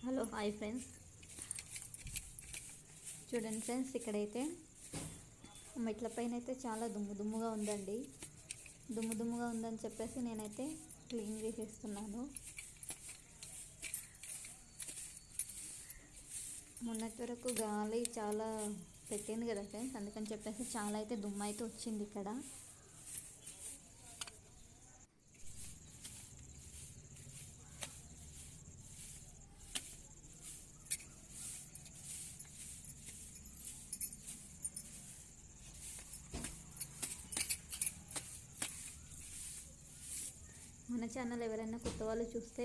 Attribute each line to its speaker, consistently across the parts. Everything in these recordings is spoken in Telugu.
Speaker 1: హలో హాయ్ ఫ్రెండ్స్, చూడండి ఫ్రెండ్స్, ఇక్కడైతే మెట్ల పైన అయితే చాలా దుమ్ముగా ఉందండి. దుమ్ముగా ఉందని చెప్పేసి నేనైతే క్లీన్ చేసేస్తున్నాను. మొన్నటి వరకు గాలి చాలా పెట్టింది కదా ఫ్రెండ్స్, అందుకని చెప్పేసి చాలా అయితే దుమ్ము అయితే వచ్చింది ఇక్కడ. మన ఛానల్ ఎవరైనా కొత్త వాళ్ళు చూస్తే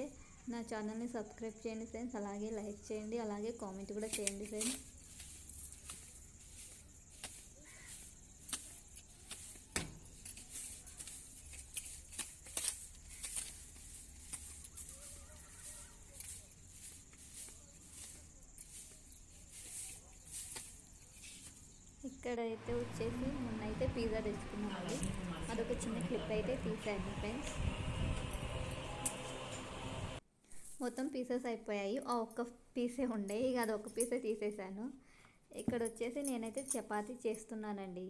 Speaker 1: నా ఛానల్ని సబ్స్క్రైబ్ చేయండి ఫ్రెండ్స్, అలాగే లైక్ చేయండి, అలాగే కామెంట్ కూడా చేయండి ఫ్రెండ్స్. ఇక్కడైతే వచ్చేసి మొన్నైతే పిజ్జా తెచ్చుకున్నామండి. అదొక చిన్న క్లిప్ అయితే తీసాను ఫ్రెండ్స్. మొత్తం పీసెస్ అయిపోయాయి, ఆ ఒక్క పీసే ఉండే, ఇక అది ఒక పీసే తీసేసాను. ఇక్కడ వచ్చేసి నేనైతే చపాతీ చేస్తున్నానండి.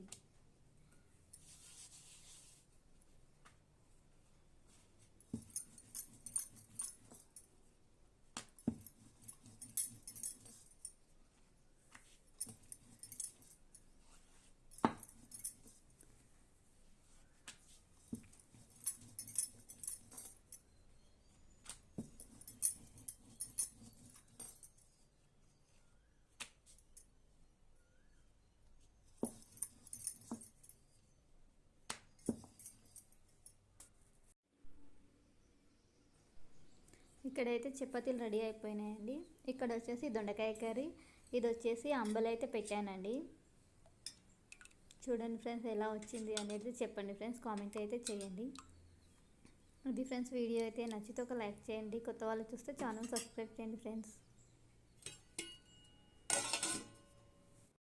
Speaker 1: ఇక్కడైతే చపాతీలు రెడీ అయిపోయినాయండి. ఇక్కడ వచ్చేసి దొండకాయ కర్రీ, ఇది వచ్చేసి అంబలు అయితే పెట్టానండి. చూడండి ఫ్రెండ్స్, ఎలా వచ్చింది అనేది చెప్పండి ఫ్రెండ్స్, కామెంట్ అయితే చేయండి. ఇది ఫ్రెండ్స్, వీడియో అయితే నచ్చితే ఒక లైక్ చేయండి, కొత్త వాళ్ళు చూస్తే ఛానల్ సబ్స్క్రైబ్ చేయండి ఫ్రెండ్స్.